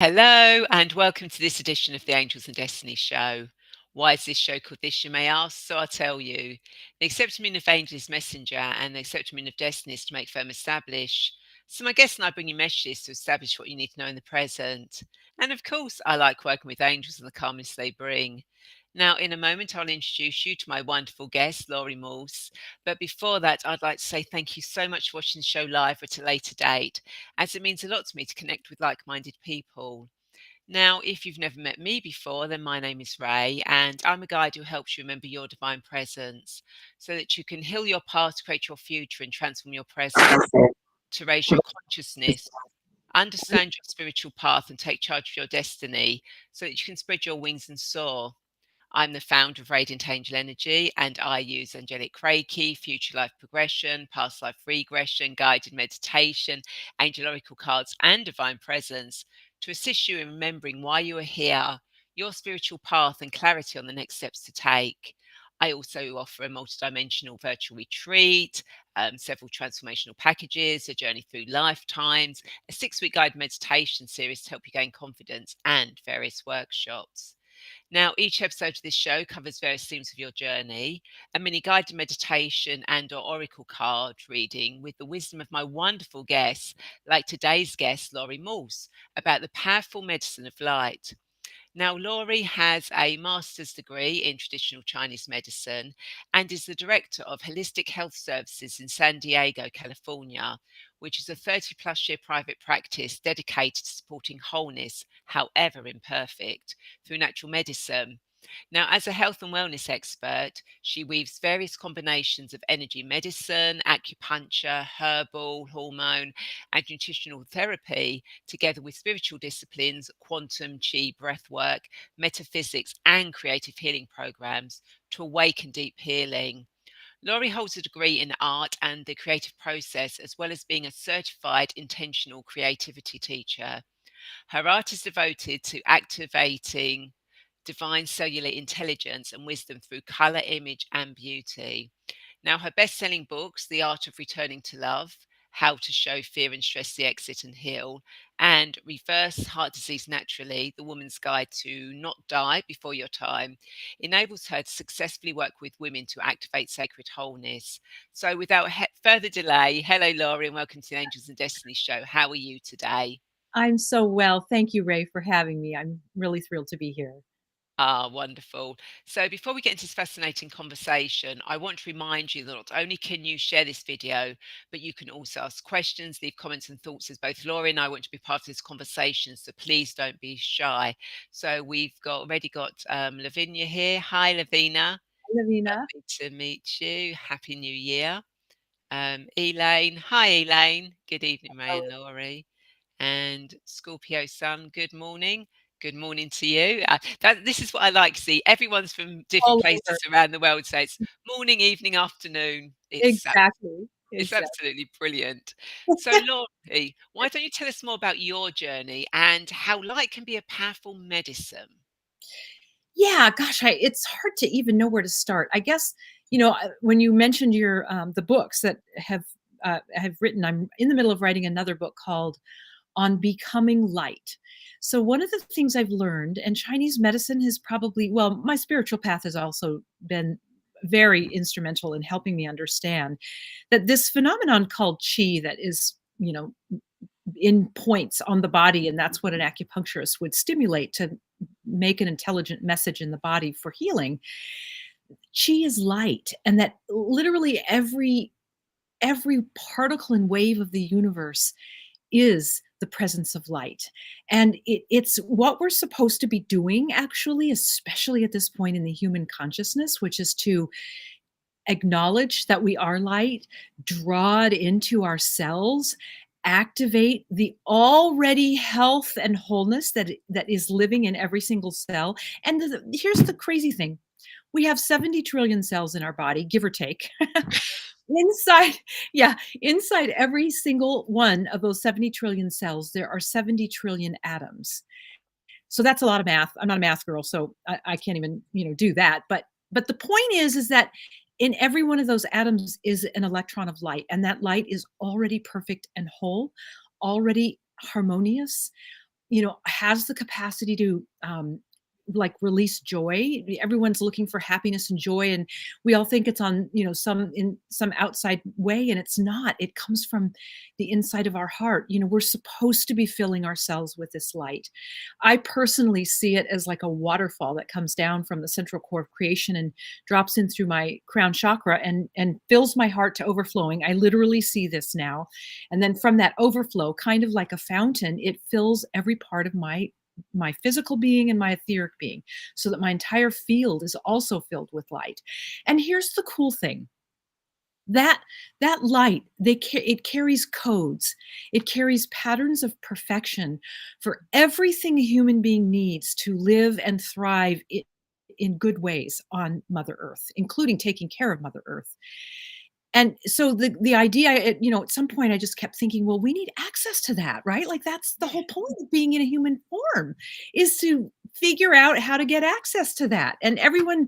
Hello, and welcome to this edition of the Angels and Destiny show. Why is this show called this, you may ask? So I'll tell you. The accepted meaning of angel is messenger, and the accepted meaning of destiny is to make firm establish. So my guest and I bring you messages to establish what you need to know in the present. And of course, I like working with angels and the calmness they bring. Now, in a moment, I'll introduce you to my wonderful guest, Laurie Morse. But before that, I'd like to say thank you so much for watching the show live at a later date, as it means a lot to me to connect with like minded people. Now, if you've never met me before, then my name is Ray, and I'm a guide who helps you remember your divine presence so that you can heal your past, create your future, and transform your present to raise your consciousness, understand your spiritual path, and take charge of your destiny so that you can spread your wings and soar. I'm the founder of Radiant Angel Energy, and I use angelic Reiki, future life progression, past life regression, guided meditation, angel oracle cards, and divine presence to assist you in remembering why you are here, your spiritual path, and clarity on the next steps to take. I also offer a multidimensional virtual retreat, several transformational packages, a journey through lifetimes, a 6-week guided meditation series to help you gain confidence, and various workshops. Now, each episode of this show covers various themes of your journey, a mini guided meditation and/or oracle card reading with the wisdom of my wonderful guests, like today's guest, Laurie Morse, about the powerful medicine of light. Now, Laurie has a master's degree in traditional Chinese medicine and is the director of Holistic Health Services in San Diego, California, which is a 30-plus year private practice dedicated to supporting wholeness, however imperfect, through natural medicine. Now, as a health and wellness expert, she weaves various combinations of energy medicine, acupuncture, herbal, hormone, and nutritional therapy, together with spiritual disciplines, quantum, chi, breathwork, metaphysics, and creative healing programs to awaken deep healing. Laurie holds a degree in art and the creative process, as well as being a certified intentional creativity teacher. Her art is devoted to activating divine cellular intelligence and wisdom through color, image, and beauty. Now, her best selling books, The Art of Returning to Love, How to Show Fear and Stress the Exit and Heal, and Reverse Heart Disease Naturally, The Woman's Guide to Not Die Before Your Time, enables her to successfully work with women to activate sacred wholeness. So, without further delay, hello, Laurie, and welcome to the Angels and Destiny show. How are you today? I'm so well. Thank you, Ray, for having me. I'm really thrilled to be here. Ah, wonderful. So before we get into this fascinating conversation, I want to remind you that not only can you share this video, but you can also ask questions, leave comments and thoughts, as both Laurie and I want to be part of this conversation. So please don't be shy. So we've already got Lavinia here. Hi, Lavina. Lavina. Lovely to meet you. Happy New Year. Elaine. Hi, Elaine. Good evening, Ray and Laurie. And Scorpio Sun, good morning. Good morning to you. This is what I like to see. Everyone's from different All over. places around the world, so it's morning, evening, afternoon. Exactly. It's Exactly. absolutely brilliant. So, Laurie, why don't you tell us more about your journey and how light can be a powerful medicine? Yeah, gosh, it's hard to even know where to start. I guess, when you mentioned the books that have written, I'm in the middle of writing another book called On Becoming Light. So one of the things I've learned, and Chinese medicine has probably, well, my spiritual path has also been very instrumental in helping me understand that this phenomenon called qi that is, in points on the body, and that's what an acupuncturist would stimulate to make an intelligent message in the body for healing. Chi is light, and that literally every particle and wave of the universe is the presence of light. And it's what we're supposed to be doing, actually, especially at this point in the human consciousness, which is to acknowledge that we are light, draw it into our cells, activate the already health and wholeness that is living in every single cell. And here's the crazy thing. We have 70 trillion cells in our body, give or take. Inside, yeah, inside every single one of those 70 trillion cells, there are 70 trillion atoms. So that's a lot of math. I'm not a math girl, so I can't even, do that. But the point is that in every one of those atoms is an electron of light, and that light is already perfect and whole, already harmonious, has the capacity to, like, release joy. Everyone's looking for happiness and joy, and we all think it's on, some in some outside way, and it's not. It comes from the inside of our heart. We're supposed to be filling ourselves with this light. I personally see it as like a waterfall that comes down from the central core of creation and drops in through my crown chakra and fills my heart to overflowing. I literally see this now. And then from that overflow, kind of like a fountain, it fills every part of my physical being and my etheric being, so that my entire field is also filled with light. And here's the cool thing. That that light, it carries codes. It carries patterns of perfection for everything a human being needs to live and thrive in good ways on Mother Earth, including taking care of Mother Earth. And so the idea, at some point I just kept thinking, well, we need access to that, right? Like, that's the whole point of being in a human form, is to figure out how to get access to that. And everyone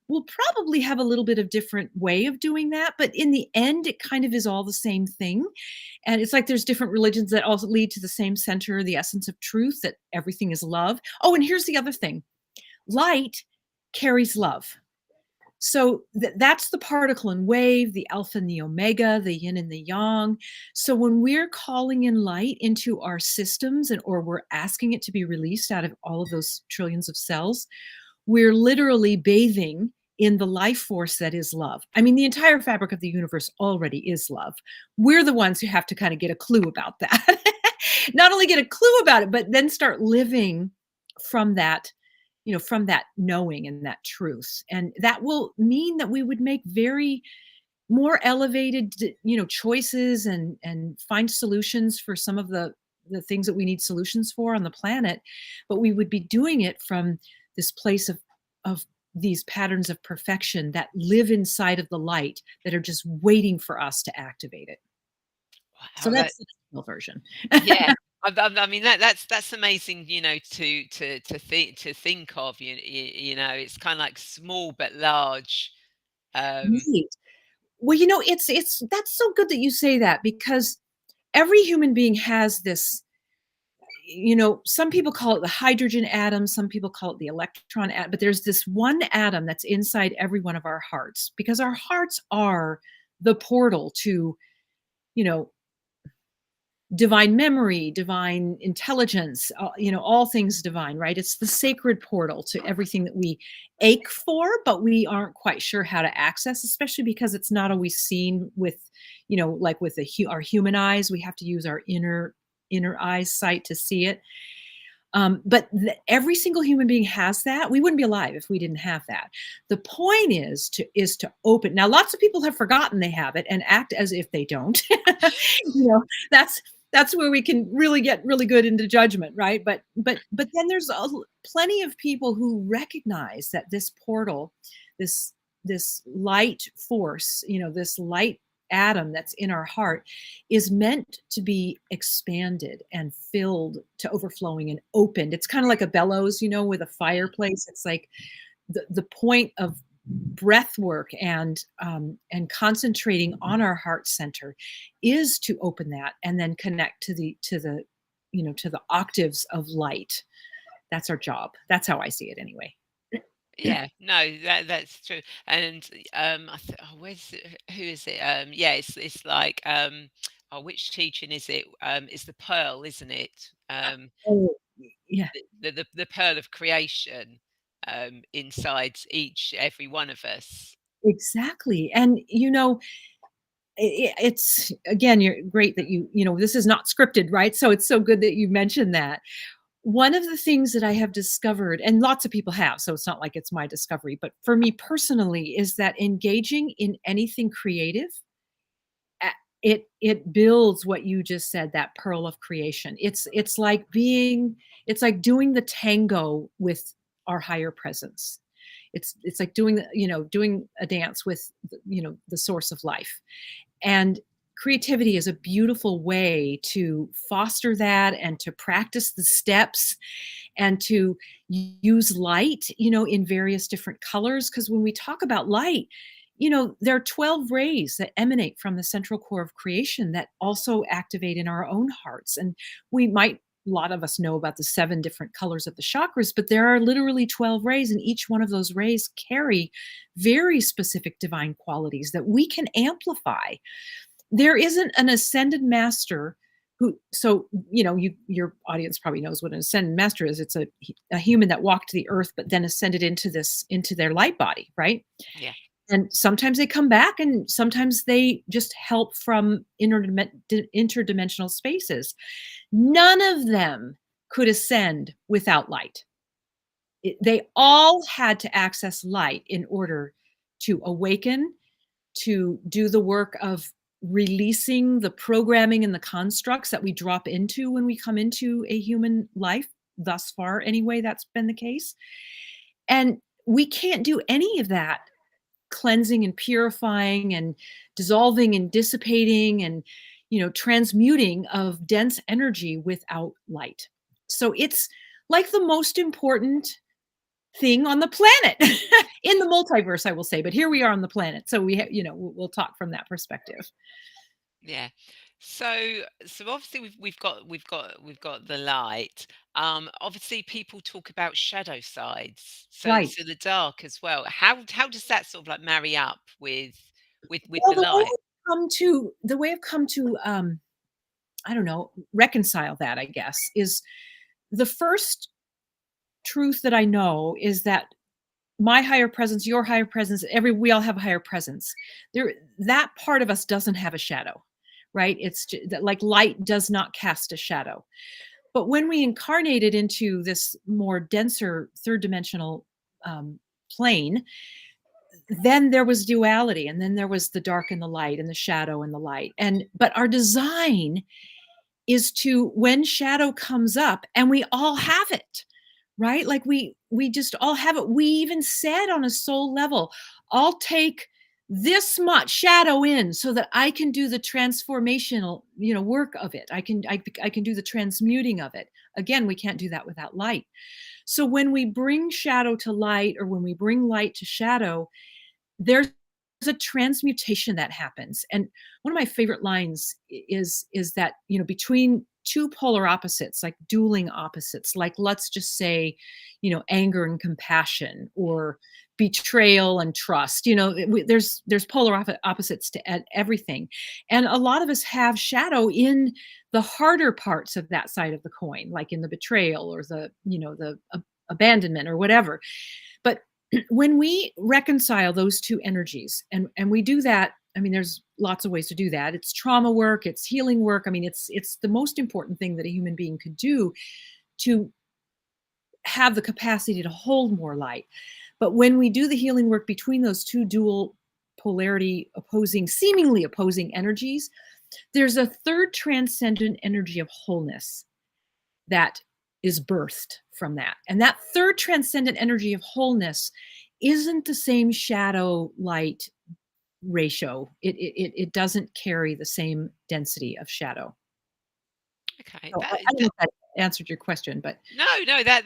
will probably have a little bit of different way of doing that, but in the end, it kind of is all the same thing. And it's like there's different religions that also lead to the same center, the essence of truth, that everything is love. Oh, and here's the other thing. Light carries love. So that's the particle and wave, the alpha and the omega, the yin and the yang. So when we're calling in light into our systems, or we're asking it to be released out of all of those trillions of cells, we're literally bathing in the life force that is love. I mean, the entire fabric of the universe already is love. We're the ones who have to kind of get a clue about that. Not only get a clue about it, but then start living from that, from that knowing and that truth. And that will mean that we would make very more elevated, choices, and find solutions for some of the things that we need solutions for on the planet. But we would be doing it from this place of these patterns of perfection that live inside of the light, that are just waiting for us to activate it. So Wow, that that's the technical version. yeah. I mean, that's amazing, to think of. It's kind of like small but large. Um, Right. Well, it's that's so good that you say that, because every human being has this, some people call it the hydrogen atom, some people call it the electron atom, but there's this one atom that's inside every one of our hearts, because our hearts are the portal to, you know, divine memory, divine intelligence, all things divine, right? It's the sacred portal to everything that we ache for, but we aren't quite sure how to access, especially because it's not always seen with, like with our human eyes. We have to use our inner eyesight to see it. But every single human being has that. We wouldn't be alive if we didn't have that. The point is to open. Now, lots of people have forgotten they have it and act as if they don't. That's where we can really get really good into judgment, right? But then there's plenty of people who recognize that this portal, this light force, this light atom that's in our heart, is meant to be expanded and filled to overflowing and opened. It's kind of like a bellows, with a fireplace. It's like the point of breath work and concentrating on our heart center is to open that and then connect to the octaves of light. That's our job. That's how I see it anyway. yeah, no, that's true. And where's who is it? Yeah, it's like oh, which teaching is it? It's the pearl, isn't it? Oh, yeah. The pearl of creation, inside every one of us. Exactly. And it's, again, you're great that this is not scripted, right? So it's so good that you mentioned that. One of the things that I have discovered, and lots of people have, so it's not like it's my discovery, but for me personally, is that engaging in anything creative, it builds what you just said, that pearl of creation. It's like doing the tango with our higher presence. It's like doing a dance with the source of life. And creativity is a beautiful way to foster that and to practice the steps and to use light, in various different colors. Because when we talk about light, there are 12 rays that emanate from the central core of creation that also activate in our own hearts. And we might a lot of us know about the 7 different colors of the chakras, but there are literally 12 rays, and each one of those rays carry very specific divine qualities that we can amplify. There isn't an ascended master who, so, your audience probably knows what an ascended master is. It's a human that walked the earth, but then ascended into their light body, right? Yeah. And sometimes they come back, and sometimes they just help from interdimensional spaces. None of them could ascend without light. They all had to access light in order to awaken, to do the work of releasing the programming and the constructs that we drop into when we come into a human life. Thus far, anyway, that's been the case. And we can't do any of that cleansing and purifying and dissolving and dissipating and transmuting of dense energy without light. So it's like the most important thing on the planet in the multiverse, I will say, but here we are on the planet, so we'll talk from that perspective. Yeah. So obviously we've got the light. Obviously people talk about shadow sides. So Right. so the dark as well. How does that sort of like marry up with Well, the light? the way I've come to I don't know, reconcile that, I guess, is the first truth that I know is that my higher presence, your higher presence, we all have a higher presence. That part of us doesn't have a shadow, right? That, like, light does not cast a shadow. But when we incarnated into this more denser third dimensional plane, then there was duality, and then there was the dark and the light, and the shadow and the light. And but our design is to, when shadow comes up, and we all have it, right? Like, we just all have it. We even said on a soul level, I'll take this much shadow in so that I can do the transformational, work of it. I can do the transmuting of it. Again, we can't do that without light. So when we bring shadow to light, or when we bring light to shadow, there's a transmutation that happens. And one of my favorite lines is that, between two polar opposites, like dueling opposites, like, let's just say, anger and compassion, or betrayal and trust. There's polar opposites to everything. And a lot of us have shadow in the harder parts of that side of the coin, like in the betrayal, or the abandonment, or whatever. But when we reconcile those two energies, and we do that, I mean, there's lots of ways to do that. It's trauma work, it's healing work. I mean, it's the most important thing that a human being could do to have the capacity to hold more light. But when we do the healing work between those two dual polarity, seemingly opposing energies, there's a third transcendent energy of wholeness that is birthed from that. And that third transcendent energy of wholeness isn't the same shadow light ratio. It doesn't carry the same density of shadow. Okay. So I don't know if that answered your question, but No, no, no,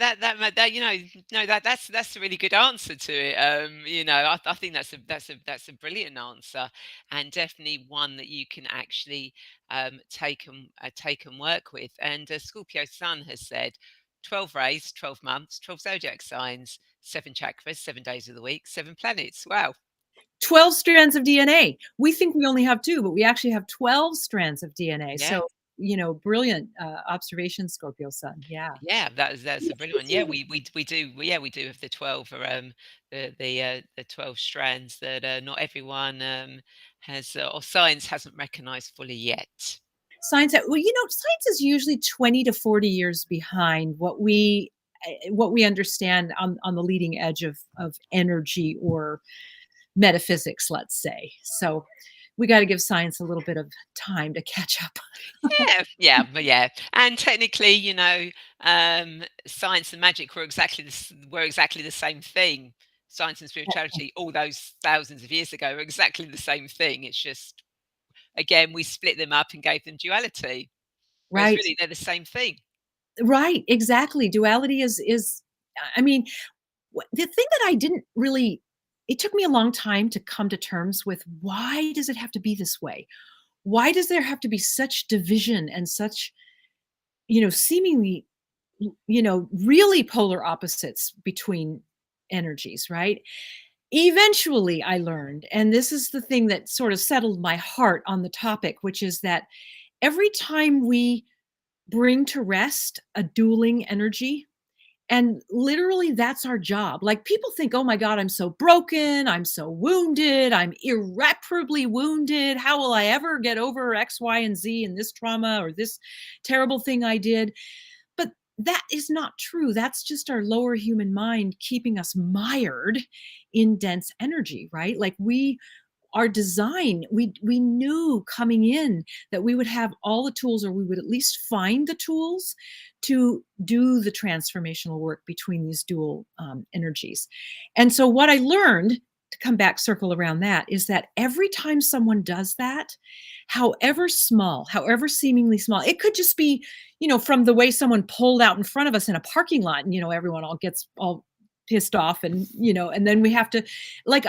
that's a really good answer to it. I think that's a brilliant answer, and definitely one that you can actually take and work with. And Scorpio Sun has said, 12 rays, 12 months, 12 zodiac signs, 7 chakras, 7 days of the week, 7 planets. Wow. 12 strands of DNA. We think we only have 2, but we actually have 12 strands of DNA. Yeah. So, brilliant observation, Scorpio Sun. Yeah. Yeah, that's a It's brilliant one. Yeah, it's we do have the 12 the 12 strands that not everyone has or science hasn't recognized fully yet. Science, science is usually 20 to 40 years behind what we understand on the leading edge of energy or metaphysics, let's say. So we got to give science a little bit of time to catch up. Yeah, yeah, but yeah, and technically, science and magic were exactly the same thing. Science and spirituality, all those thousands of years ago, were exactly the same thing. It's just, again, we split them up and gave them duality, whereas Right. really they're the same thing. Right, exactly. Duality is I mean, the thing that I didn't really it took me a long time to come to terms with, why does it have to be this way? Why does there have to be such division and such seemingly, really polar opposites between energies, right? Eventually, I learned, and this is the thing that sort of settled my heart on the topic, which is that every time we bring to rest a dueling energy, and literally that's our job. Like people think, oh my God, I'm so broken. I'm so wounded. I'm irreparably wounded. How will I ever get over X, Y, and Z and this trauma or this terrible thing I did? But that is not true. That's just our lower human mind keeping us mired in dense energy, right? Like our design, we knew coming in that we would have all the tools, or we would at least find the tools to do the transformational work between these dual energies. And so what I learned, to come back circle around that, is that every time someone does that, however small, however seemingly small, it could just be, from the way someone pulled out in front of us in a parking lot, and everyone all gets all pissed off, and and then we have to, like,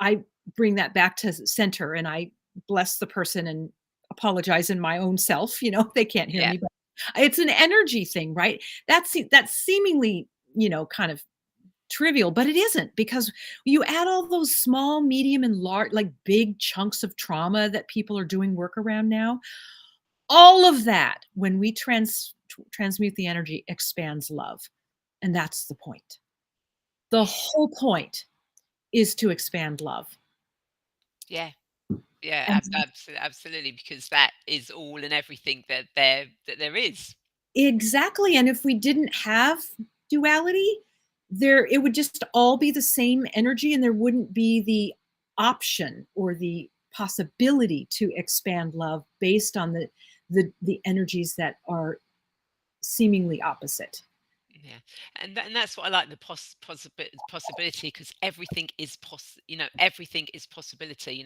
I bring that back to center, and I bless the person and apologize in my own self. They can't hear Yeah. me, but it's an energy thing, right? That's seemingly, kind of trivial, but it isn't, because you add all those small, medium, and large, like big chunks of trauma that people are doing work around now. All of that, when we transmute the energy, expands love. And that's the point. The whole point is to expand love. Yeah. Yeah, And absolutely, because that is all and everything that there is. exactly, and if we didn't have duality, it would just all be the same energy, and there wouldn't be the option or the possibility to expand love based on the energies that are seemingly opposite. Yeah, and that's what I like, the possibility, because everything is everything is possibility.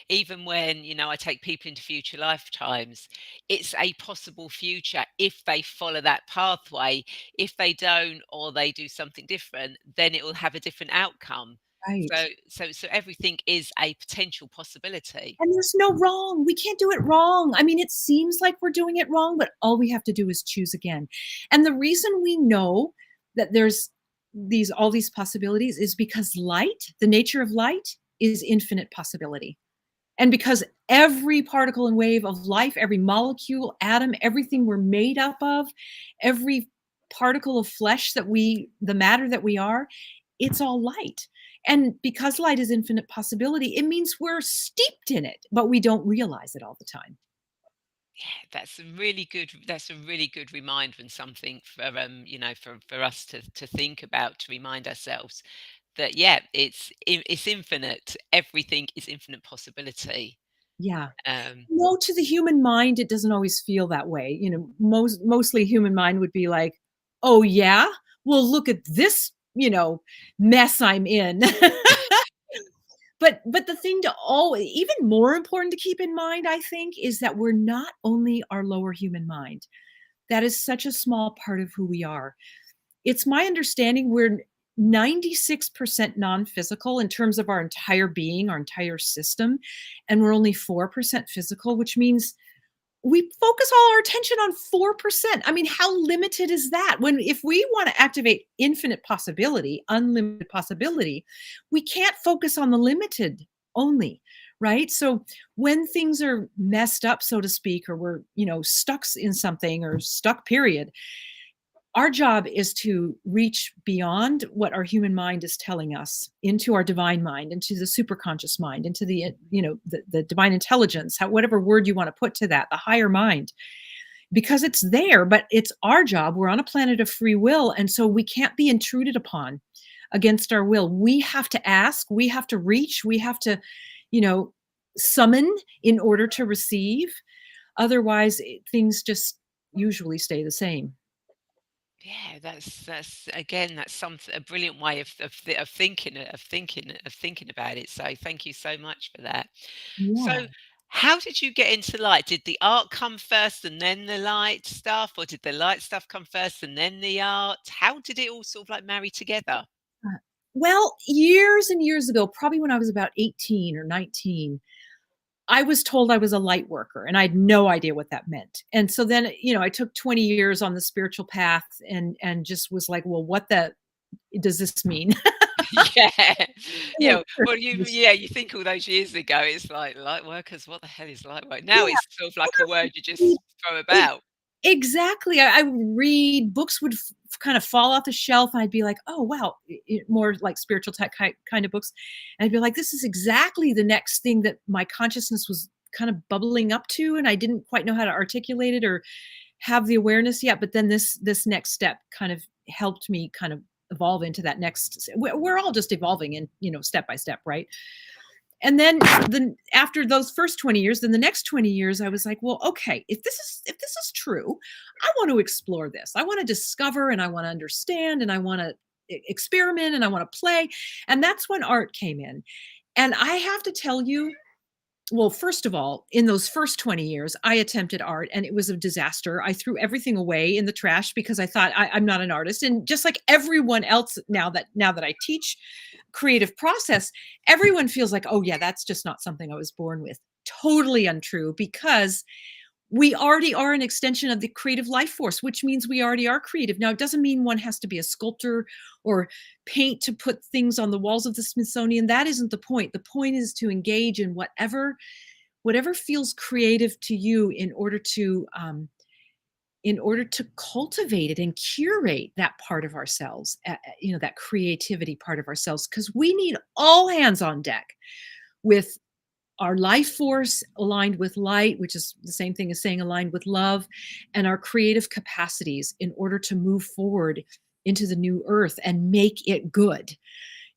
Even when I take people into future lifetimes, it's a possible future if they follow that pathway. If they don't, or they do something different, then it will have a different outcome. Right. So everything is a potential possibility. And there's no wrong. We can't do it wrong. I mean, it seems like we're doing it wrong, but all we have to do is choose again. And the reason we know that there's all these possibilities is because light, the nature of light, is infinite possibility. And because every particle and wave of life, every molecule, atom, everything we're made up of, every particle of flesh the matter that we are, it's all light. And because light is infinite possibility, it means we're steeped in it, but we don't realize it all the time. Yeah, that's a really good reminder, and something for for us to think about, to remind ourselves that, yeah, it's infinite. Everything is infinite possibility. Yeah. Um, No, to the human mind, it doesn't always feel that way. Mostly human mind would be like, "Oh yeah? Well, look at this, mess I'm in." But the thing to always, even more important to keep in mind, I think, is that we're not only our lower human mind. That is such a small part of who we are. It's my understanding we're 96% non-physical in terms of our entire being, our entire system, and we're only 4% physical, which means we focus all our attention on 4%. I mean, how limited is that? When if we want to activate infinite possibility, unlimited possibility, we can't focus on the limited only, right? So when things are messed up, so to speak, or we're, stuck in something, or stuck period, our job is to reach beyond what our human mind is telling us into our divine mind, into the superconscious mind, into the divine intelligence, whatever word you want to put to that, the higher mind, because it's there, but it's our job. We're on a planet of free will, and so we can't be intruded upon against our will. We have to ask, we have to reach, we have to, you know, summon in order to receive. Otherwise, things just usually stay the same. yeah, that's again, that's something, a brilliant way of thinking about it. So thank you so much for that. Yeah. So, how did you get into light? Did the art come first and then the light stuff, or did the light stuff come first and then the art? How did it all sort of like marry together? Well, years and years ago, probably when I was about 18 or 19, I was told I was a light worker, and I had no idea what that meant. And so then, I took 20 years on the spiritual path and just was like, "Well, what the does this mean?" Yeah. Like, Yeah. Well, you think all those years ago, it's like, light workers, what the hell is light work? Now yeah, it's sort of like a I word would you read just throw ex about. exactly. I would read books would kind of fall off the shelf, and I'd be like, "Oh, wow," more like spiritual tech kind of books. And I'd be like, "This is exactly the next thing that my consciousness was kind of bubbling up to, and I didn't quite know how to articulate it or have the awareness yet." But then this next step kind of helped me kind of evolve into that next. We're all just evolving in, step by step, right? And then after those first 20 years, then the next 20 years, I was like, well, okay, if this is true, I want to explore this. I want to discover and I want to understand and I want to experiment and I want to play. And that's when art came in. And I have to tell you, well, first of all, in those first 20 years, I attempted art and it was a disaster. I threw everything away in the trash because I thought I'm not an artist. And just like everyone else now that I teach creative process, everyone feels like, oh yeah, that's just not something I was born with. Totally untrue because we already are an extension of the creative life force, which means we already are creative. Now, it doesn't mean one has to be a sculptor or paint to put things on the walls of the Smithsonian. That isn't the point. The point is to engage in whatever feels creative to you in order to cultivate it and curate that part of ourselves, that creativity part of ourselves, because we need all hands on deck with our life force aligned with light, which is the same thing as saying aligned with love, and our creative capacities in order to move forward into the new earth and make it good.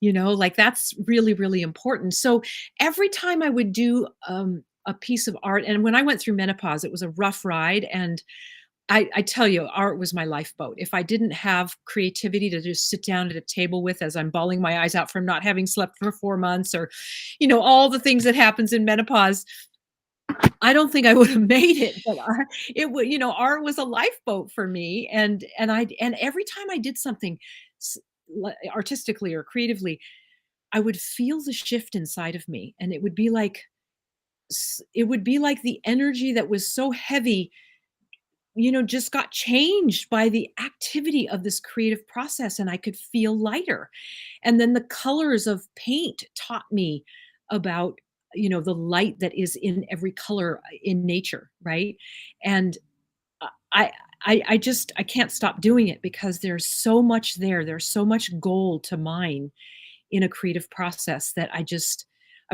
Like that's really, really important. So every time I would do a piece of art, and when I went through menopause, it was a rough ride. And I tell you, art was my lifeboat. If I didn't have creativity to just sit down at a table with as I'm bawling my eyes out from not having slept for 4 months, or, all the things that happens in menopause, I don't think I would have made it. But it would, art was a lifeboat for me. And every time I did something s- artistically or creatively, I would feel the shift inside of me, and it would be like the energy that was so heavy, just got changed by the activity of this creative process, and I could feel lighter. And then the colors of paint taught me about, the light that is in every color in nature, right? And uh, I I can't stop doing it because there's so much there. There's so much gold to mine in a creative process that I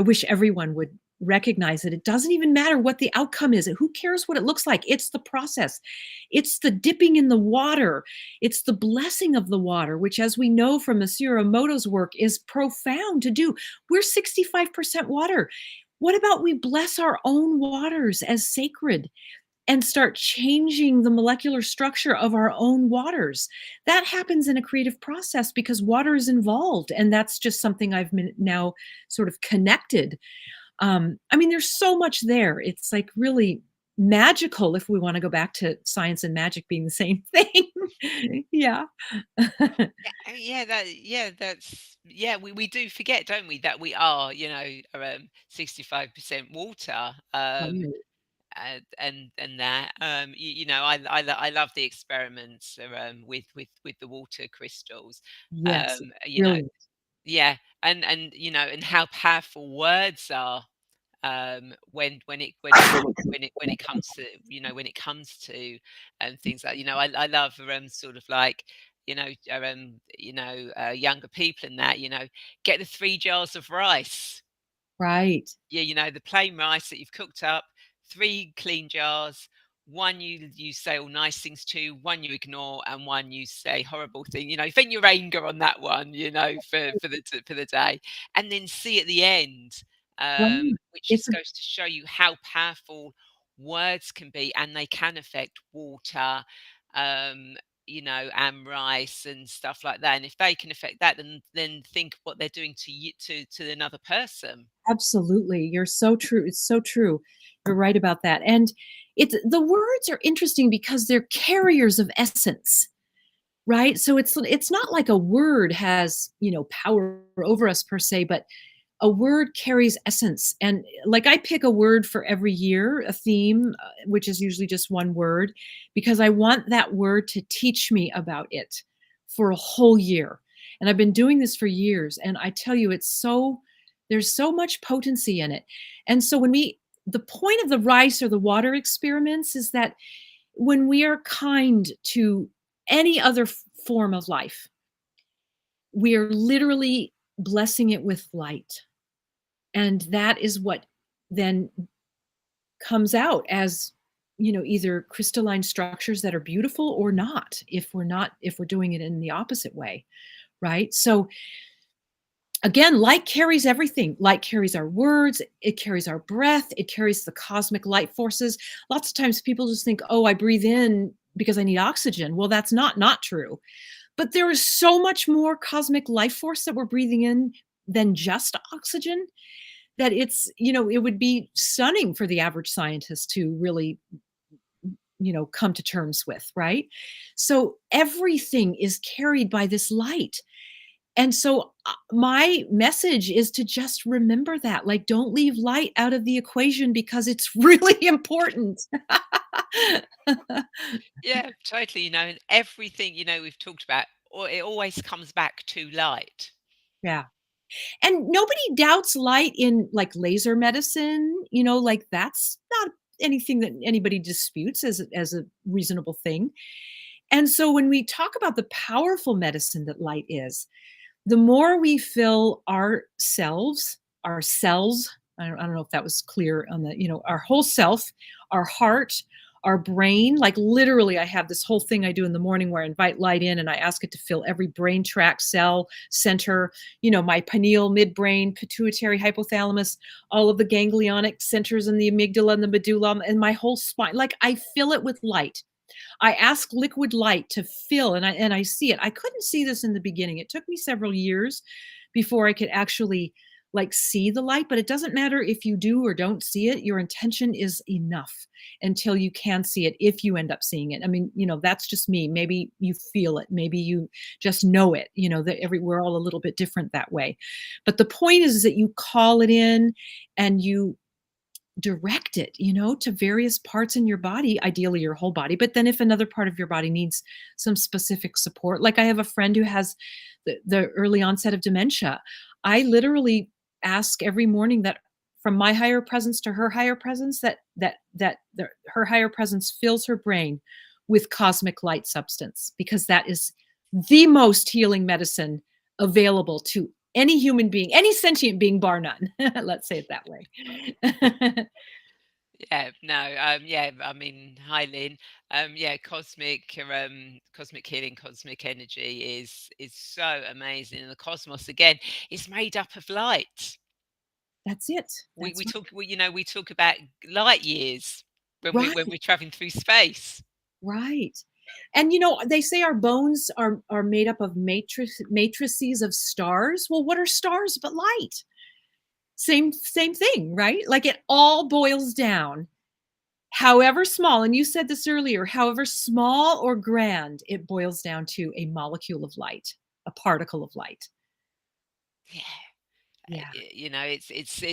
wish everyone would recognize that it doesn't even matter what the outcome is. Who cares what it looks like? It's the process. It's the dipping in the water. It's the blessing of the water, which, as we know from Monsieur Emoto's work, is profound to do. We're 65% water. What about we bless our own waters as sacred and start changing the molecular structure of our own waters? That happens in a creative process because water is involved. And that's just something I've been now sort of connected. I mean, there's so much there. It's like really magical if we want to go back to science and magic being the same thing. Yeah. We do forget, don't we, that we are, 65% water. Right. And that I love the experiments with the water crystals. Yes. You know, Brilliant. yeah, and and how powerful words are, when it comes to, things like, I love, sort of like, younger people, and that, get the 3 jars of rice. Right. Yeah, the plain rice that you've cooked up, 3 clean jars, 1 you say all nice things to, 1 you ignore, and 1 you say horrible thing. Vent your anger on that one, for the day, and then see at the end, Right. which It's just goes to show you how powerful words can be, and they can affect water, and rice and stuff like that. And if they can affect that, then think what they're doing to you, to another person. absolutely. You're so true. It's so true. You're right about that. And the words are interesting because they're carriers of essence, right? So it's not like a word has, power over us per se, but a word carries essence. And like I pick a word for every year, a theme, which is usually just one word, because I want that word to teach me about it for a whole year. And I've been doing this for years. And I tell you, there's so much potency in it. And so the point of the rice or the water experiments is that when we are kind to any other form of life, we are literally blessing it with light. And that is what then comes out as, either crystalline structures that are beautiful or not, if we're doing it in the opposite way, right? So again, light carries everything. Light carries our words, it carries our breath, it carries the cosmic light forces. Lots of times people just think, oh, I breathe in because I need oxygen. Well, that's not true. But there is so much more cosmic life force that we're breathing in than just oxygen, that it would be stunning for the average scientist to really, come to terms with, right? So everything is carried by this light. And so my message is to just remember that, like, don't leave light out of the equation because it's really important. Yeah, totally. And everything, we've talked about, or it always comes back to light. Yeah. And nobody doubts light in, like, laser medicine, like, that's not anything that anybody disputes as a reasonable thing. And so when we talk about the powerful medicine that light is, the more we fill our cells, I don't know if that was clear on our whole self, our heart, our brain, like literally I have this whole thing I do in the morning where I invite light in and I ask it to fill every brain tract, cell, center, my pineal, midbrain, pituitary, hypothalamus, all of the ganglionic centers and the amygdala and the medulla and my whole spine. Like I fill it with light. I ask liquid light to fill, and I see it. I couldn't see this in the beginning. It took me several years before I could actually, like, see the light, but it doesn't matter if you do or don't see it. Your intention is enough until you can see it, if you end up seeing it. I mean, that's just me. Maybe you feel it. Maybe you just know it, that we're all a little bit different that way. But the point is that you call it in and you direct it, to various parts in your body, ideally your whole body. But then if another part of your body needs some specific support, like I have a friend who has the early onset of dementia, I literally ask every morning that from my higher presence to her higher presence, her higher presence fills her brain with cosmic light substance, because that is the most healing medicine available to any human being, any sentient being, bar none. Let's say it that way. Yeah, no, yeah, I mean, hi Lynn. Yeah, cosmic healing, cosmic energy is so amazing. And the cosmos again is made up of light. That's it. We That's we right. talk we talk about light years when Right, we're traveling through space. right. And, they say our bones are made up of matrices of stars. Well, what are stars but light? Same thing, right? Like, it all boils down, however small, and you said this earlier, however small or grand, it boils down to a molecule of light, a particle of light. Yeah. Yeah. It's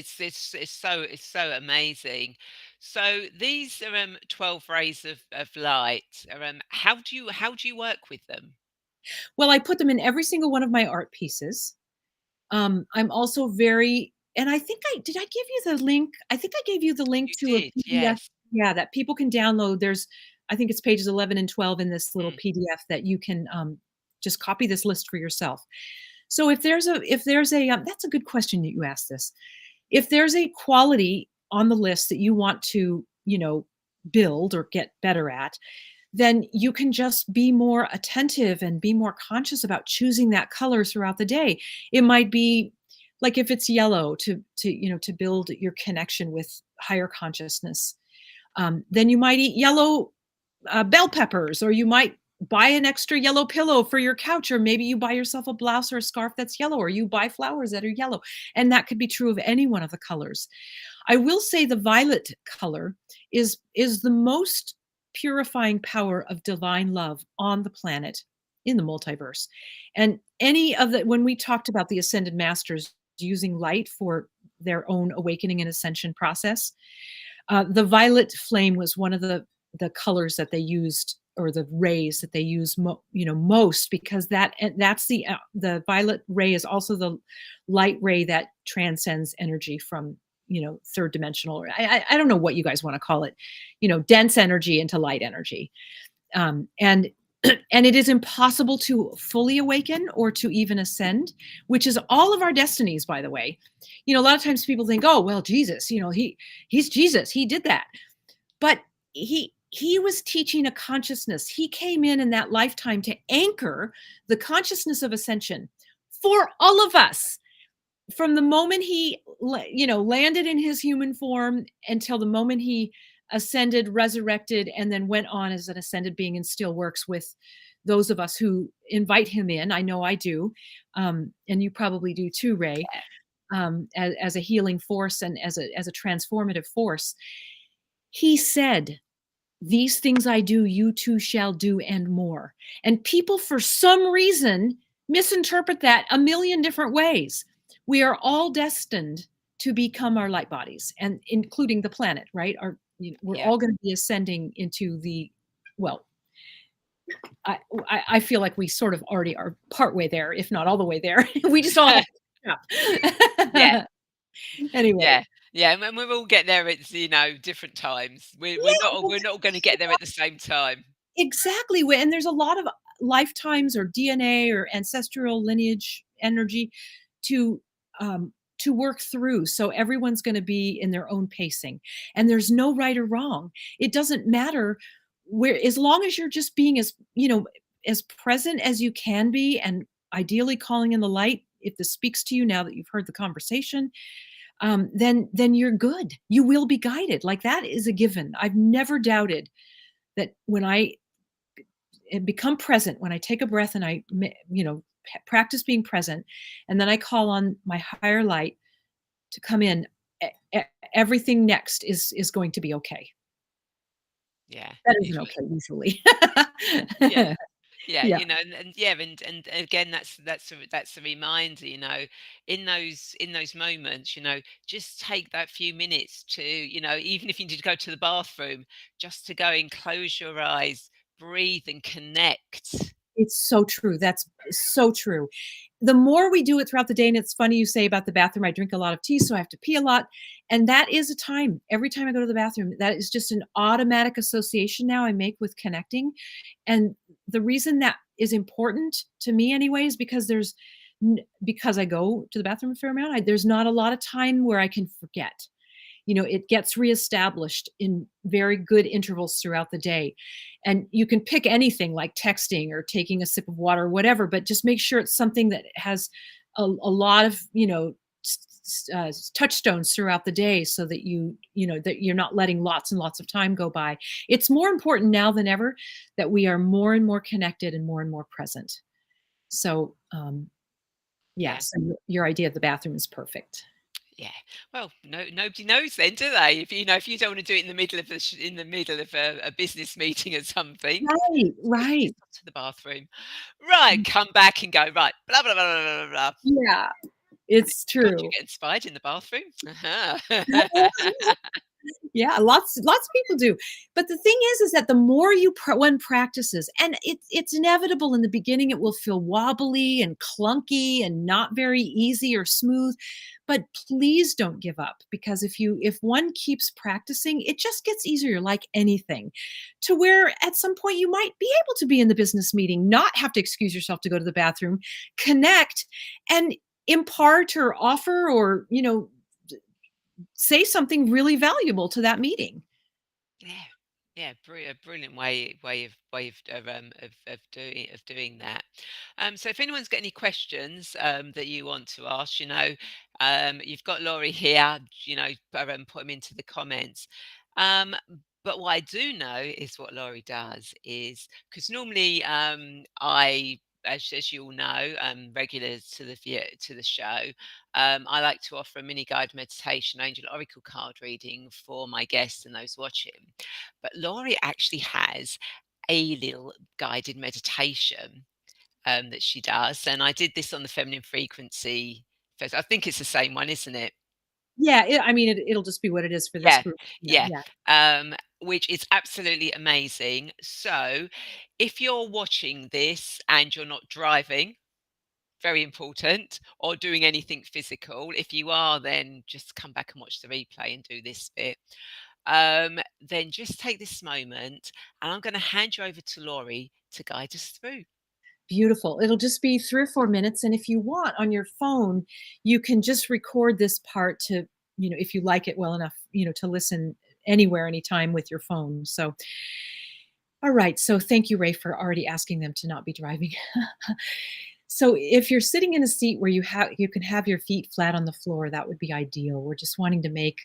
so amazing. So these are 12 rays of light. How do you work with them? Well, I put them in every single one of my art pieces. I'm also very, and I think I did I give you the link? I think I gave you the link You to a did, PDF, yes. yeah, that people can download. I think it's pages 11 and 12 in this little Mm, PDF that you can, just copy this list for yourself. So that's a good question that you asked this. If there's a quality on the list that you want to, build or get better at, then you can just be more attentive and be more conscious about choosing that color throughout the day. It might be like, if it's yellow, to build your connection with higher consciousness. Then you might eat yellow bell peppers, or you might buy an extra yellow pillow for your couch, or maybe you buy yourself a blouse or a scarf that's yellow, or you buy flowers that are yellow. And that could be true of any one of the colors. I will say the violet color is the most purifying power of divine love on the planet, in the multiverse. And any of the when we talked about the ascended masters using light for their own awakening and ascension process. The violet flame was one of the colors that they used, or the rays that they use most, because that's the violet ray is also the light ray that transcends energy from third dimensional, or I don't know what you guys want to call it, dense energy into light energy. And and it is impossible to fully awaken or to even ascend, which is all of our destinies, by the way. A lot of times people think, oh well, Jesus, he's Jesus, he did that. But he was teaching a consciousness. He came in that lifetime to anchor the consciousness of ascension for all of us, from the moment he landed in his human form until the moment he ascended, resurrected, and then went on as an ascended being and still works with those of us who invite him in. I know I do, and you probably do too, Ray. Yeah. As a healing force and as a transformative force, he said, "These things I do, you too shall do, and more." And people, for some reason, misinterpret that a million different ways. We are all destined to become our light bodies, and including the planet, right? We're Yeah. all going to be ascending into well, I feel like we sort of already are partway there, if not all the way there. We just all have to Yeah. catch up. Anyway. Yeah. Yeah, and we'll all get there at, different times. Yeah, We're not all gonna get there at the same time. exactly, and there's a lot of lifetimes or DNA or ancestral lineage energy to work through. So everyone's going to be in their own pacing, and there's no right or wrong. It doesn't matter where, as long as you're just being as present as you can be, and ideally calling in the light. If this speaks to you now that you've heard the conversation, then you're good. You will be guided. Like, that is a given. I've never doubted that when I and become present, when I take a breath and practice being present, and then I call on my higher light to come in, everything next is going to be okay. Yeah. Better than Usually. okay, usually. Yeah. Yeah, Yeah, and yeah, and again, that's a reminder, in those moments, just take that few minutes to, even if you need to go to the bathroom, just to go and close your eyes, breathe and connect. it's so true. That's so true. The more we do it throughout the day, and it's funny you say about the bathroom, I drink a lot of tea, so I have to pee a lot. And that is a time every time I go to the bathroom. That is just an automatic association now I make with connecting. And the reason that is important to me anyway is because because I go to the bathroom a fair amount, there's not a lot of time where I can forget. It gets reestablished in very good intervals throughout the day. And you can pick anything like texting or taking a sip of water or whatever, but just make sure it's something that has a lot of, touchstones throughout the day, so that that you're not letting lots and lots of time go by. It's more important now than ever that we are more and more connected and more present. So, yeah, Yeah. so your idea of the bathroom is perfect. Yeah. Well, no, nobody knows then, do they? If you don't want to do it in the middle of in the middle of a business meeting or something, Right, just right. go to the bathroom. Right, come back and go, right, blah, blah, blah, blah, blah, blah. Yeah, it's God, you true. get inspired in the bathroom. Uh-huh. Yeah, lots of people do. But the thing is that the more one practices, and it's inevitable in the beginning, it will feel wobbly and clunky and not very easy or smooth. But please don't give up, because if one keeps practicing, it just gets easier, like anything, to where at some point you might be able to be in the business meeting, not have to excuse yourself to go to the bathroom, connect, and impart or offer, or say something really valuable to that meeting. Yeah, yeah, a brilliant way of doing that. So if anyone's got any questions that you want to ask, you've got Laurie here. Put them into the comments. Um, but what I do know is what Laurie does is, because normally as you all know, regular to the show, I like to offer a mini guided meditation, angel oracle card reading for my guests and those watching. But Laurie actually has a little guided meditation that she does, and I did this on the feminine frequency first. I think it's the same one, isn't it? Yeah, I mean, it'll just be what it is for this Yeah, group. Yeah, yeah, yeah. which is absolutely amazing. So, if you're watching this and you're not driving, very important, or doing anything physical. If you are, then just come back and watch the replay and do this bit. Then just take this moment, and I'm going to hand you over to Laurie to guide us through. Beautiful. It'll just be 3 or 4 minutes, and if you want on your phone, you can just record this part to, if you like it well enough, to listen anywhere, anytime with your phone. So, all right. So thank you, Ray, for already asking them to not be driving. So if you're sitting in a seat where you can have your feet flat on the floor, that would be ideal. We're just wanting to make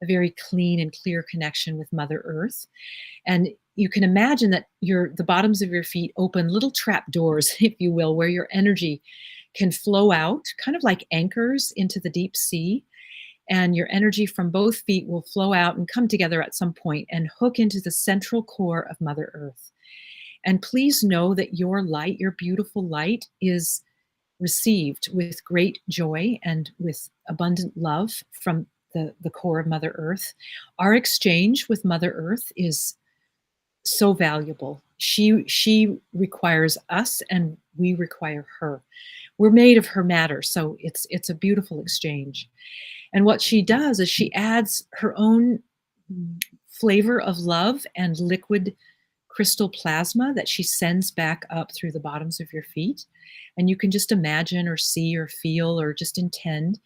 a very clean and clear connection with Mother Earth. And you can imagine that the bottoms of your feet open little trap doors, if you will, where your energy can flow out, kind of like anchors into the deep sea. And your energy from both feet will flow out and come together at some point and hook into the central core of Mother Earth. And please know that your light, your beautiful light, is received with great joy and with abundant love from the core of Mother Earth. Our exchange with Mother Earth is so valuable. She requires us and we require her. We're made of her matter, so it's a beautiful exchange. And what she does is she adds her own flavor of love and liquid crystal plasma that she sends back up through the bottoms of your feet. And you can just imagine or see or feel or just intend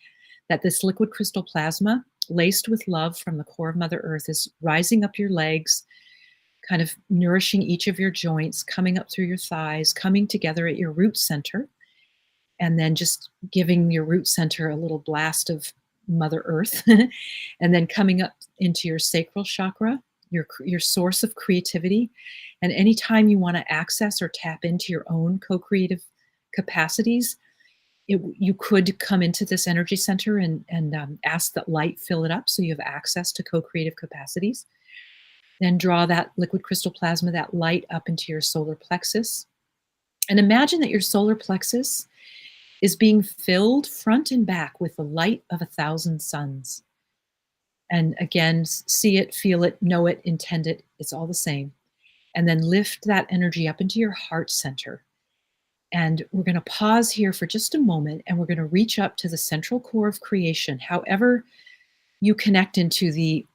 that this liquid crystal plasma, laced with love from the core of Mother Earth, is rising up your legs, kind of nourishing each of your joints, coming up through your thighs, coming together at your root center, and then just giving your root center a little blast of Mother Earth, and then coming up into your sacral chakra, your source of creativity. And anytime you want to access or tap into your own co-creative capacities, you could come into this energy center and ask that light fill it up so you have access to co-creative capacities. Then draw that liquid crystal plasma, that light, up into your solar plexus. And imagine that your solar plexus is being filled front and back with the light of 1,000 suns. And again, see it, feel it, know it, intend it. It's all the same. And then lift that energy up into your heart center. And we're going to pause here for just a moment, and we're going to reach up to the central core of creation. However you connect into the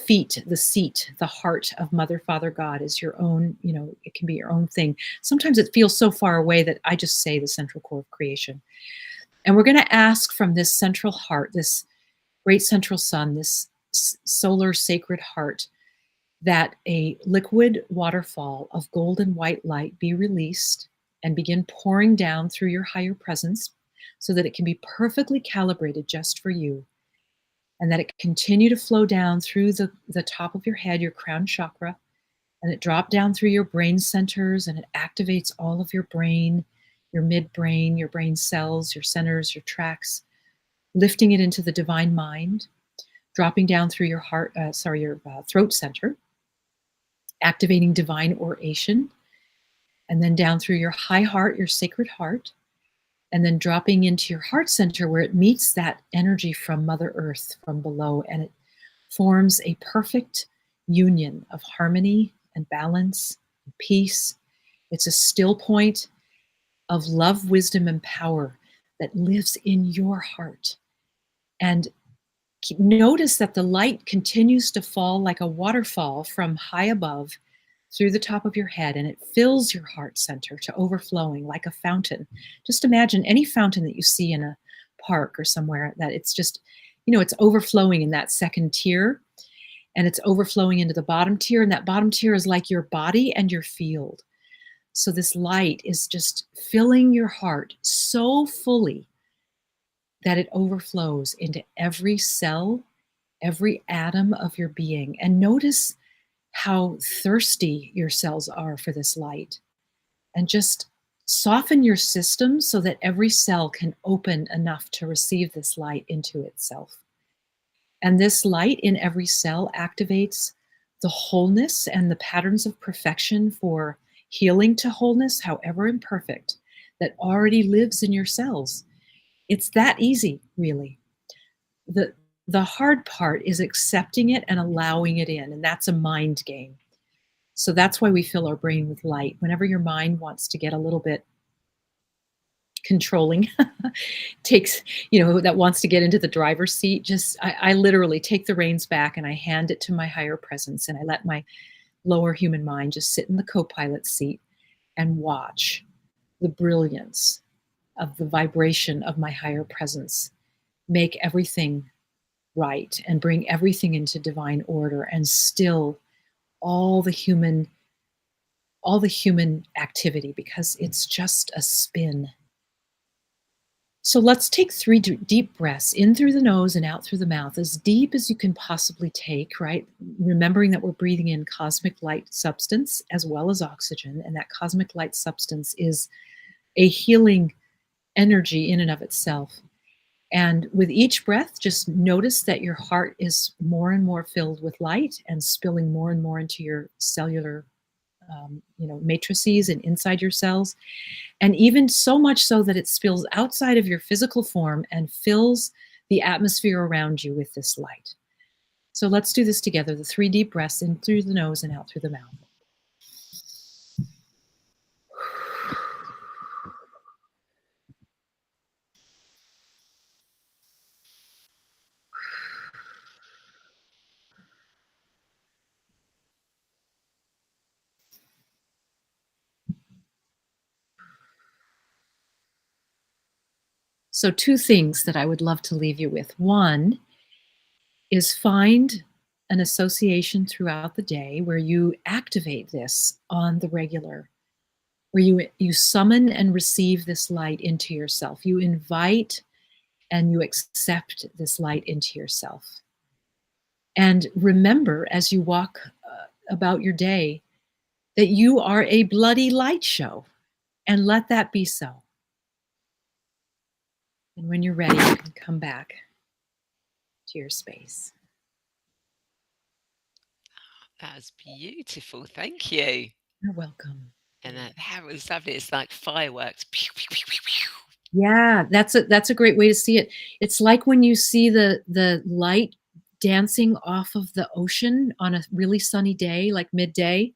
feet, the seat, the heart of Mother, Father, God is your own, it can be your own thing. Sometimes it feels so far away that I just say the central core of creation. And we're going to ask from this central heart, this great central sun, this solar sacred heart, that a liquid waterfall of golden white light be released and begin pouring down through your higher presence so that it can be perfectly calibrated just for you. And that it continue to flow down through the top of your head, your crown chakra, and it drop down through your brain centers, and it activates all of your brain, your midbrain, your brain cells, your centers, your tracts, lifting it into the divine mind, dropping down through your throat center, activating divine oration, and then down through your high heart, your sacred heart, and then dropping into your heart center where it meets that energy from Mother Earth from below, and it forms a perfect union of harmony and balance and peace. It's a still point of love, wisdom, and power that lives in your heart. And notice that the light continues to fall like a waterfall from high above through the top of your head, and it fills your heart center to overflowing like a fountain. Just imagine any fountain that you see in a park or somewhere, that it's just, it's overflowing in that second tier, and it's overflowing into the bottom tier, and that bottom tier is like your body and your field. So this light is just filling your heart so fully that it overflows into every cell, every atom of your being. And notice how thirsty your cells are for this light. And just soften your system so that every cell can open enough to receive this light into itself. And this light in every cell activates the wholeness and the patterns of perfection for healing to wholeness, however imperfect, that already lives in your cells. It's that easy, really. The hard part is accepting it and allowing it in, and that's a mind game. So that's why we fill our brain with light. Whenever your mind wants to get a little bit controlling, takes, that wants to get into the driver's seat, just I literally take the reins back and I hand it to my higher presence and I let my lower human mind just sit in the co-pilot seat and watch the brilliance of the vibration of my higher presence make everything right and bring everything into divine order and still all the human all the human activity because it's just a spin. So let's take three deep breaths in through the nose and out through the mouth, as deep as you can possibly take, right? Remembering that we're breathing in cosmic light substance as well as oxygen. And that cosmic light substance is a healing energy in and of itself. And with each breath, just notice that your heart is more and more filled with light and spilling more and more into your cellular, matrices and inside your cells. And even so much so that it spills outside of your physical form and fills the atmosphere around you with this light. So let's do this together. The three deep breaths in through the nose and out through the mouth. So, two things that I would love to leave you with. One is find an association throughout the day where you activate this on the regular, where you summon and receive this light into yourself. You invite and you accept this light into yourself. And remember as you walk about your day that you are a bloody light show, and let that be so. And when you're ready, you can come back to your space. That was beautiful. Thank you. You're welcome. And that was lovely. It's like fireworks. Pew, pew, pew, pew, pew. Yeah, that's a great way to see it. It's like when you see the light dancing off of the ocean on a really sunny day, like midday.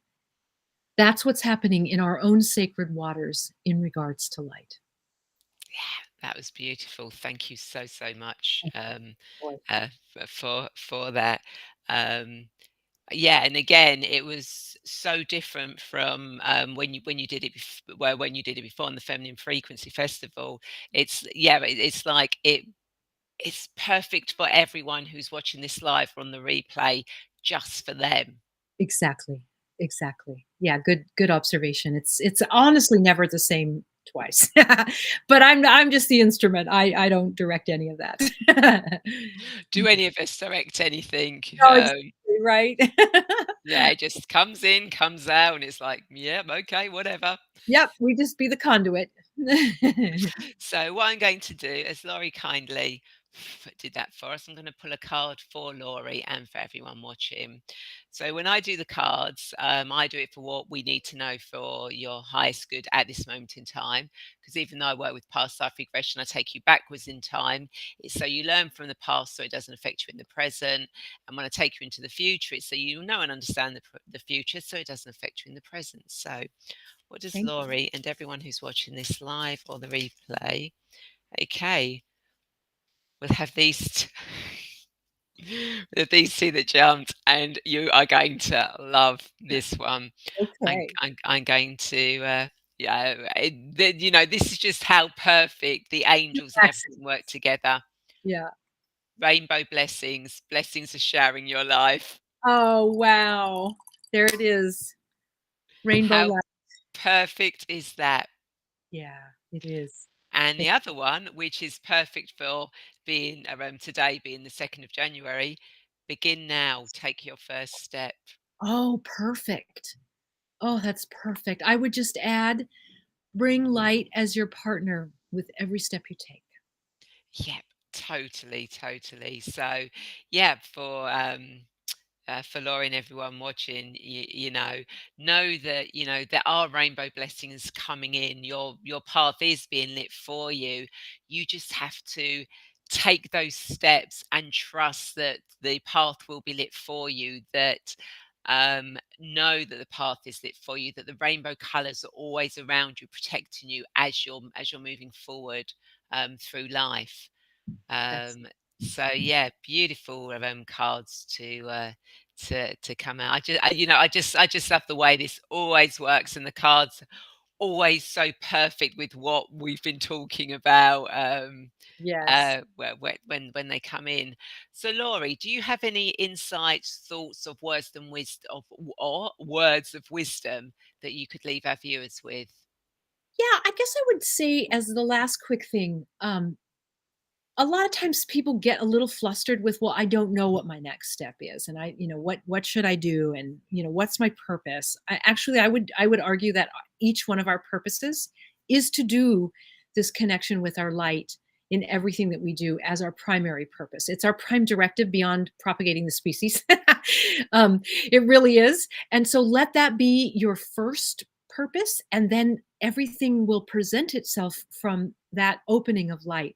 That's what's happening in our own sacred waters in regards to light. That was beautiful. Thank you so, so much Boy. for that. Um, yeah, and again, it was so different from when you did it when you did it before on the Feminine Frequency Festival. It's like it's perfect for everyone who's watching this live or on the replay, just for them. Exactly. Exactly. Yeah, good observation. It's honestly never the same twice. But I'm just the instrument. I don't direct any of that. Do any of us direct anything? No, exactly, right? Yeah, it just comes in, comes out, and it's like, yeah, okay, whatever. Yep, we just be the conduit. So what I'm going to do, as Laurie kindly did that for us, I'm going to pull a card for Laurie and for everyone watching. So when I do the cards, I do it for what we need to know for your highest good at this moment in time. Because even though I work with past life regression, I take you backwards in time. It's so you learn from the past so it doesn't affect you in the present. And when I take you into the future, it's so you know and understand the future so it doesn't affect you in the present. So what does Thank you. Laurie and everyone who's watching this live or the replay? Okay, we'll have these these two that jumped, and you are going to love this one. Okay. I'm going to. Yeah, this is just how perfect the angels and Yes. everything work together. Yeah. Rainbow blessings, blessings are showering your life. Oh, wow. There it is. Rainbow How light. perfect is that? Yeah, it is. And the It other one, which is perfect for being today being the 2nd of January, begin now, take your first step. Oh, perfect. Oh, that's perfect. I would just add, bring light as your partner with every step you take. Yep, totally, totally. So, yeah, for for Laurie and everyone watching, know that there are rainbow blessings coming in. Your path is being lit for you. You just have to take those steps and trust that the path will be lit for you. That know that the path is lit for you. That the rainbow colours are always around you, protecting you as you're moving forward through life. That's Um, so yeah, beautiful cards to come out. I just love the way this always works, and the cards always so perfect with what we've been talking about. yes. When they come in. So, Laurie, do you have any insights, thoughts of words of wisdom that you could leave our viewers with? Yeah, I guess I would say as the last quick thing, a lot of times people get a little flustered with, well, I don't know what my next step is, and what should I do, and what's my purpose. I would argue that each one of our purposes is to do this connection with our light in everything that we do as our primary purpose. It's our prime directive beyond propagating the species. It really is. And so let that be your first purpose, and then everything will present itself from that opening of light.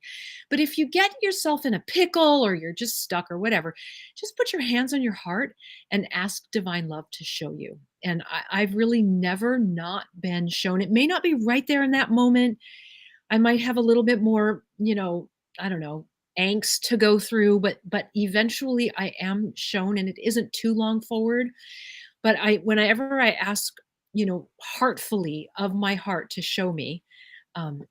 But if you get yourself in a pickle or you're just stuck or whatever, just put your hands on your heart and ask divine love to show you. And I've really never not been shown. It may not be right there in that moment. I might have a little bit more, I don't know, angst to go through, but eventually I am shown, and it isn't too long forward. But whenever I ask, heartfully of my heart to show me, um,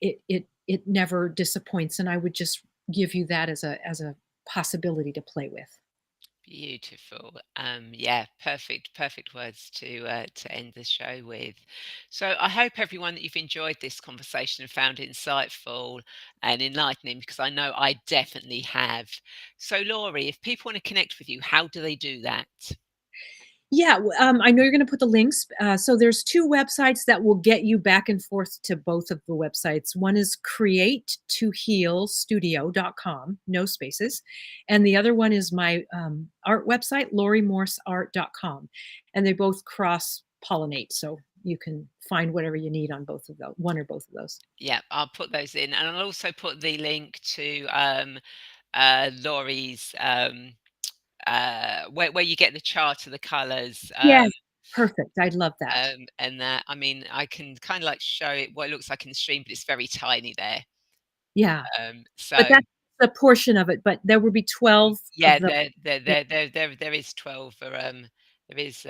it never disappoints, and I would just give you that as a possibility to play with. Beautiful. Yeah, perfect words to end the show with. So I hope everyone that you've enjoyed this conversation and found it insightful and enlightening, because I know I definitely have. So Laurie, if people want to connect with you, how do they do that? Yeah, I know you're gonna put the links. So there's 2 websites that will get you back and forth to both of the websites. One is create2healstudio.com, no spaces, and the other one is my, art website, lauriemorseart.com, and they both cross-pollinate, so you can find whatever you need on both of those, one or both of those. Yeah, I'll put those in, and I'll also put the link to Laurie's where you get the chart of the colours. Yes, perfect, I'd love that. And that, I mean, I can kind of like show it what it looks like in the stream, but it's very tiny there. Yeah, but So that's a portion of it, but there will be 12 of yeah, the yeah, there is 12 for there is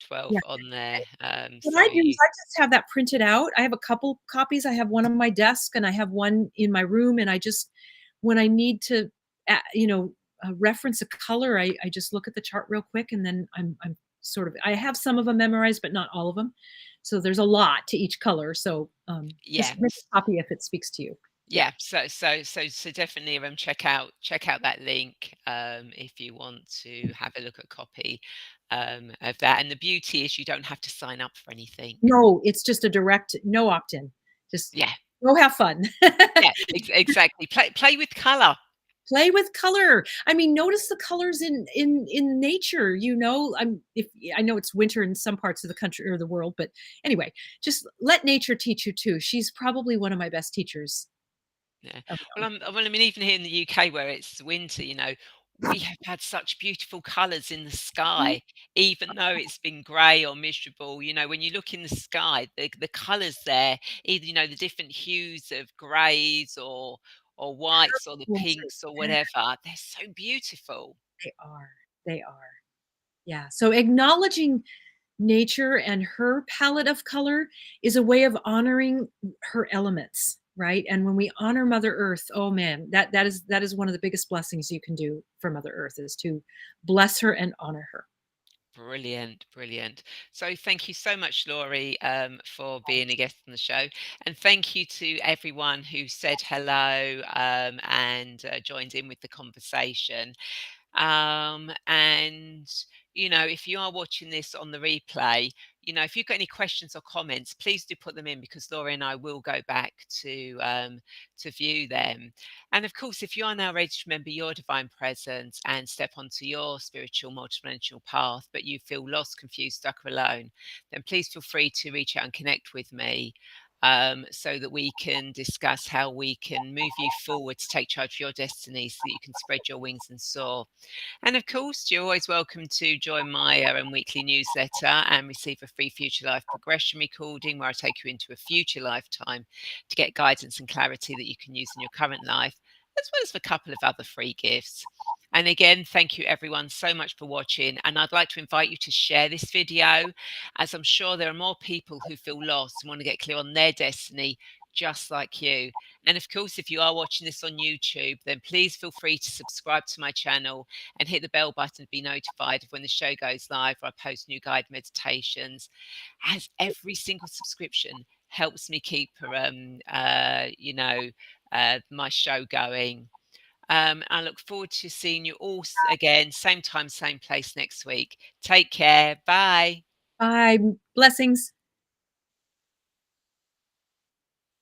12 yeah. on there. What So I do is you I just have that printed out. I have a couple copies. I have one on my desk, and I have one in my room, and I just when I need to, reference a color, I just look at the chart real quick, and then I'm sort of I have some of them memorized, but not all of them. So there's a lot to each color, so, yeah. just make a copy if it speaks to you. Yeah. Yeah, so definitely check out that link if you want to have a look at copy of that. And the beauty is you don't have to sign up for anything. No, it's just a direct no opt-in. Just Yeah, go have fun. yeah, exactly. Play with color. Play with color. I mean, notice the colors in nature, if I know it's winter in some parts of the country or the world, but anyway, just let nature teach you too. She's probably one of my best teachers Yeah. around. Well, I mean, even here in the UK where it's winter, we have had such beautiful colours in the Mhm. sky, even though it's been grey or miserable. When you look in the sky, the colours there, either the different hues of greys or whites or the Influences. pinks or Yeah, whatever, they're so beautiful. they are. They are. Yeah. So acknowledging nature and her palette of color is a way of honoring her elements, right? And when we honor Mother Earth, oh man, that is one of the biggest blessings you can do for Mother Earth is to bless her and honor her. Brilliant, brilliant. So thank you so much, Laurie, for being a guest on the show. And thank you to everyone who said hello and joined in with the conversation. And if you are watching this on the replay, if you've got any questions or comments, please do put them in, because Laura and I will go back to view them. And of course, if you are now ready to remember your divine presence and step onto your spiritual multidimensional path, but you feel lost, confused, stuck, or alone, then please feel free to reach out and connect with me, so that we can discuss how we can move you forward to take charge of your destiny so that you can spread your wings and soar. And of course, you're always welcome to join my weekly newsletter and receive a free future life progression recording, where I take you into a future lifetime to get guidance and clarity that you can use in your current life, as well as a couple of other free gifts. And again, thank you everyone so much for watching. And I'd like to invite you to share this video, as I'm sure there are more people who feel lost and want to get clear on their destiny, just like you. And of course, if you are watching this on YouTube, then please feel free to subscribe to my channel and hit the bell button to be notified of when the show goes live, or I post new guided meditations, as every single subscription helps me keep my show going. I look forward to seeing you all again, same time, same place next week. Take care. Bye. Bye. Blessings.